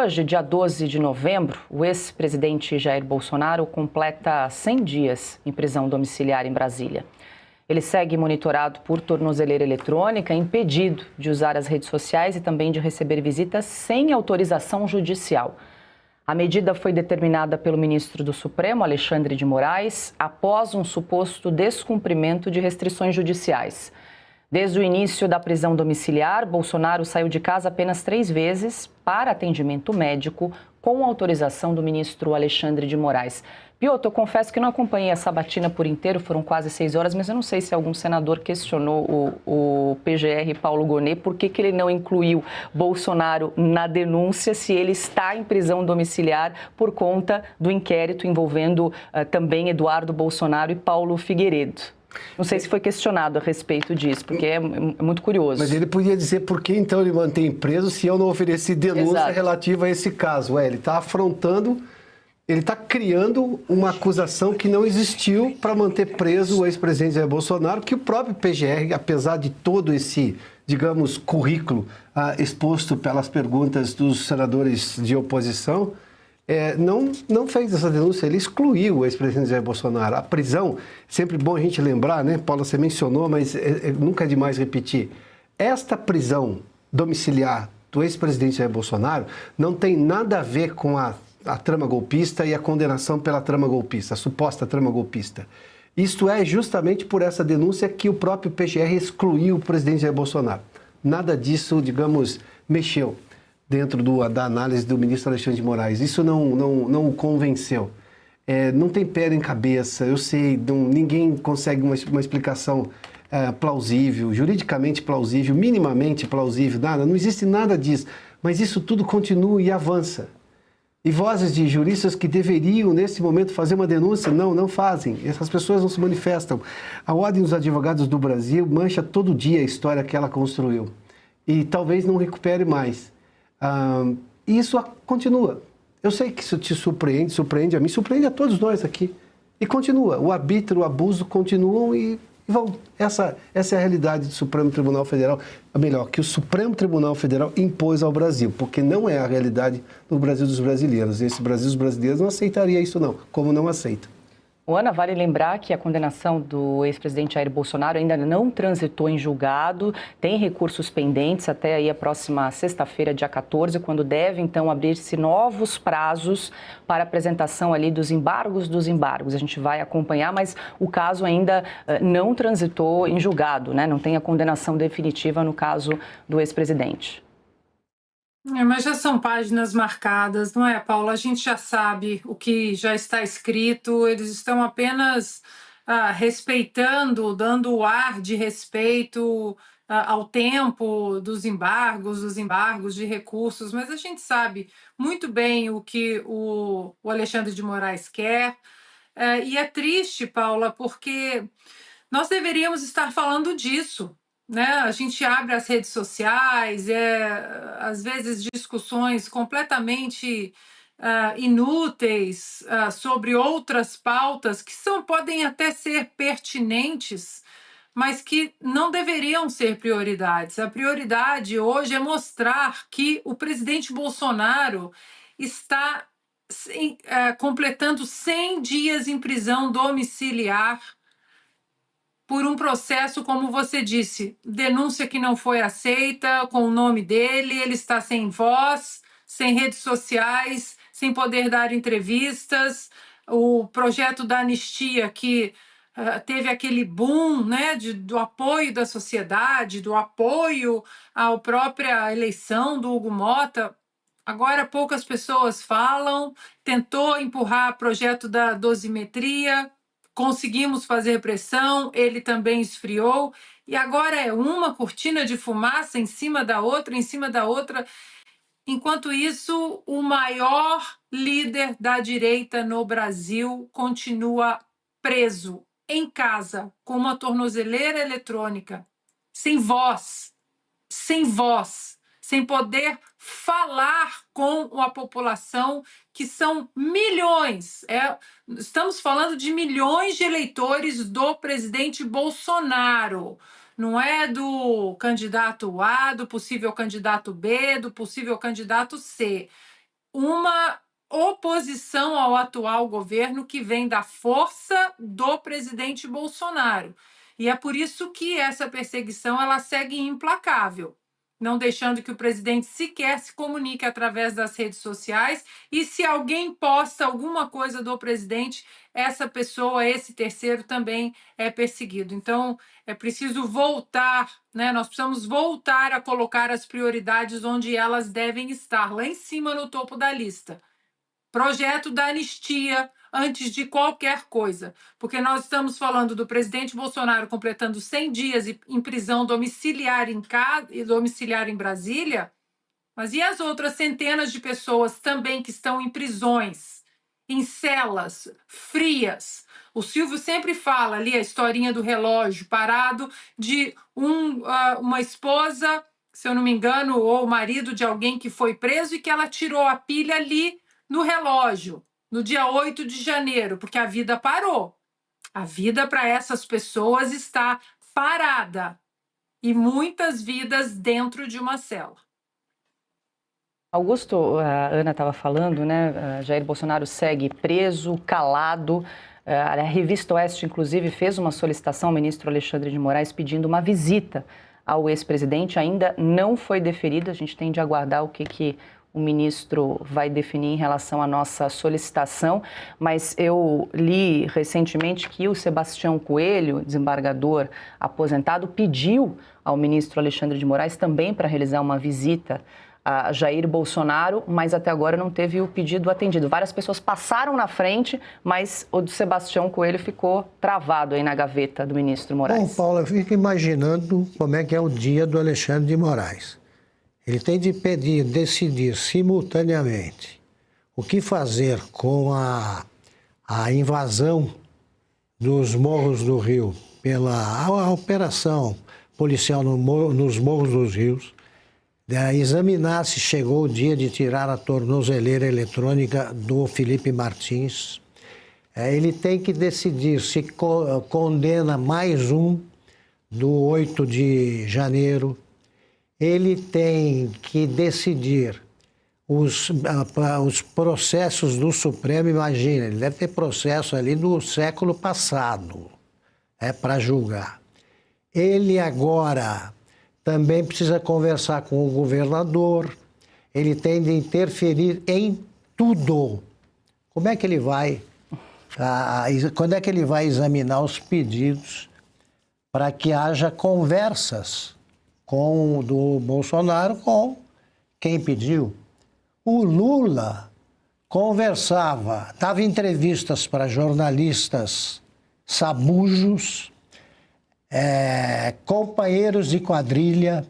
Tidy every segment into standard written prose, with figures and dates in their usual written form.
Hoje, dia 12 de novembro, o ex-presidente Jair Bolsonaro completa 100 dias em prisão domiciliar em Brasília. Ele segue monitorado por tornozeleira eletrônica, impedido de usar as redes sociais e também de receber visitas sem autorização judicial. A medida foi determinada pelo ministro do Supremo, Alexandre de Moraes, após um suposto descumprimento de restrições judiciais. Desde o início da prisão domiciliar, Bolsonaro saiu de casa apenas 3 vezes para atendimento médico, com autorização do ministro Alexandre de Moraes. Piotr, eu confesso que não acompanhei a sabatina por inteiro, foram quase 6 horas, mas eu não sei se algum senador questionou o PGR Paulo Gonet por que ele não incluiu Bolsonaro na denúncia, se ele está em prisão domiciliar por conta do inquérito envolvendo também Eduardo Bolsonaro e Paulo Figueiredo. Não sei se foi questionado a respeito disso, porque é muito curioso. Mas ele podia dizer por que então ele mantém preso se eu não ofereci denúncia Exato. relativa a esse caso. Ele está afrontando, ele está criando uma acusação que não existiu para manter preso o ex-presidente Jair Bolsonaro, que o próprio PGR, apesar de todo esse, digamos, currículo exposto pelas perguntas dos senadores de oposição, não fez essa denúncia, ele excluiu o ex-presidente Jair Bolsonaro. A prisão, sempre bom a gente lembrar, né, Paula, você mencionou, mas nunca é demais repetir. Esta prisão domiciliar do ex-presidente Jair Bolsonaro não tem nada a ver com a trama golpista e a condenação pela trama golpista, a suposta trama golpista. Isto é justamente por essa denúncia que o próprio PGR excluiu o presidente Jair Bolsonaro. Nada disso, digamos, mexeu dentro da análise do ministro Alexandre de Moraes. Isso não o convenceu. Não tem pé nem cabeça, eu sei, ninguém consegue uma explicação plausível, juridicamente plausível, minimamente plausível, nada, não existe nada disso. Mas isso tudo continua e avança. E vozes de juristas que deveriam, nesse momento, fazer uma denúncia, não fazem. Essas pessoas não se manifestam. A Ordem dos Advogados do Brasil mancha todo dia a história que ela construiu. E talvez não recupere mais. E isso continua. Eu sei que isso te surpreende a mim, surpreende a todos nós aqui. E continua. O arbítrio, o abuso continuam e vão. Essa é a realidade do Supremo Tribunal Federal. Melhor, que o Supremo Tribunal Federal impôs ao Brasil, porque não é a realidade do Brasil dos brasileiros. Esse Brasil dos brasileiros não aceitaria isso não, como não aceita. Ana, vale lembrar que a condenação do ex-presidente Jair Bolsonaro ainda não transitou em julgado, tem recursos pendentes até aí a próxima sexta-feira, dia 14, quando deve, então, abrir-se novos prazos para apresentação ali dos embargos. A gente vai acompanhar, mas o caso ainda não transitou em julgado, né? Não tem a condenação definitiva no caso do ex-presidente. Mas já são páginas marcadas, não é, Paula? A gente já sabe o que já está escrito, eles estão apenas respeitando, dando o ar de respeito ao tempo dos embargos de recursos, mas a gente sabe muito bem o que o Alexandre de Moraes quer. E é triste, Paula, porque nós deveríamos estar falando disso, né? A gente abre as redes sociais, às vezes discussões completamente inúteis sobre outras pautas que podem até ser pertinentes, mas que não deveriam ser prioridades. A prioridade hoje é mostrar que o presidente Bolsonaro está completando 100 dias em prisão domiciliar por um processo, como você disse, denúncia que não foi aceita, com o nome dele, ele está sem voz, sem redes sociais, sem poder dar entrevistas, o projeto da anistia que teve aquele boom, né, do apoio da sociedade, do apoio à própria eleição do Hugo Motta. Agora poucas pessoas falam, tentou empurrar o projeto da dosimetria, conseguimos fazer pressão, ele também esfriou, e agora é uma cortina de fumaça em cima da outra, em cima da outra. Enquanto isso, o maior líder da direita no Brasil continua preso em casa, com uma tornozeleira eletrônica, sem voz, sem poder falar com a população, que são milhões. Estamos falando de milhões de eleitores do presidente Bolsonaro. Não é do candidato A, do possível candidato B, do possível candidato C. uma oposição ao atual governo que vem da força do presidente Bolsonaro. E é por isso que essa perseguição ela segue implacável, não deixando que o presidente sequer se comunique através das redes sociais, e se alguém posta alguma coisa do presidente, essa pessoa, esse terceiro também é perseguido. Então, é preciso voltar, né? Nós precisamos voltar a colocar as prioridades onde elas devem estar, lá em cima no topo da lista. Projeto da anistia antes de qualquer coisa, porque nós estamos falando do presidente Bolsonaro completando 100 dias em prisão domiciliar em Brasília, mas e as outras centenas de pessoas também que estão em prisões, em celas frias? O Silvio sempre fala ali a historinha do relógio parado de uma esposa, se eu não me engano, ou o marido de alguém que foi preso e que ela tirou a pilha ali no relógio, no dia 8 de janeiro, porque a vida parou. A vida para essas pessoas está parada. E muitas vidas dentro de uma cela. Augusto, a Ana estava falando, né? Jair Bolsonaro segue preso, calado. A revista Oeste, inclusive, fez uma solicitação ao ministro Alexandre de Moraes pedindo uma visita ao ex-presidente. Ainda não foi deferida, a gente tem de aguardar o que o ministro vai definir em relação à nossa solicitação, mas eu li recentemente que o Sebastião Coelho, desembargador aposentado, pediu ao ministro Alexandre de Moraes também para realizar uma visita a Jair Bolsonaro, mas até agora não teve o pedido atendido. Várias pessoas passaram na frente, mas o do Sebastião Coelho ficou travado aí na gaveta do ministro Moraes. Bom, Paulo, eu fico imaginando como é que é o dia do Alexandre de Moraes. Ele tem de decidir simultaneamente o que fazer com a invasão dos Morros do Rio pela operação policial nos Morros dos Rios, examinar se chegou o dia de tirar a tornozeleira eletrônica do Felipe Martins. Ele tem que decidir se condena mais um do 8 de janeiro. Ele tem que decidir os processos do Supremo. Imagina, ele deve ter processo ali do século passado, para julgar. Ele agora também precisa conversar com o governador, ele tem de interferir em tudo. Como é que ele vai, quando é que ele vai examinar os pedidos para que haja conversas do Bolsonaro com quem pediu? O Lula conversava, dava entrevistas para jornalistas sabujos, companheiros de quadrilha,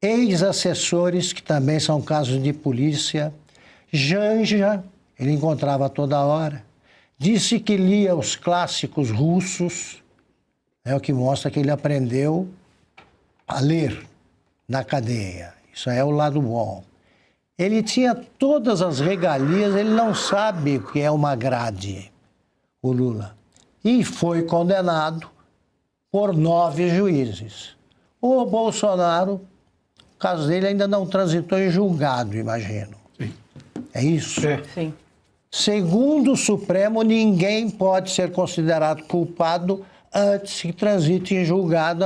ex-assessores, que também são casos de polícia. Janja, ele encontrava toda hora. Disse que lia os clássicos russos, o que mostra que ele aprendeu a ler na cadeia. Isso é o lado bom. Ele tinha todas as regalias, ele não sabe o que é uma grade, o Lula. E foi condenado por 9 juízes. O Bolsonaro, o caso dele ainda não transitou em julgado, imagino. Sim. É isso? Sim. Segundo o Supremo, ninguém pode ser considerado culpado antes que transite em julgado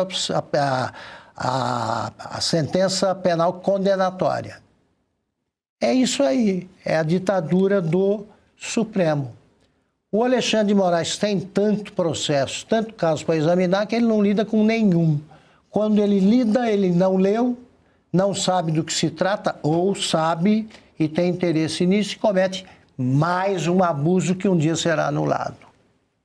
a sentença penal condenatória. É isso aí, é a ditadura do Supremo. O Alexandre de Moraes tem tanto processo, tanto caso para examinar, que ele não lida com nenhum. Quando ele lida, ele não leu, não sabe do que se trata, ou sabe e tem interesse nisso e comete mais um abuso que um dia será anulado.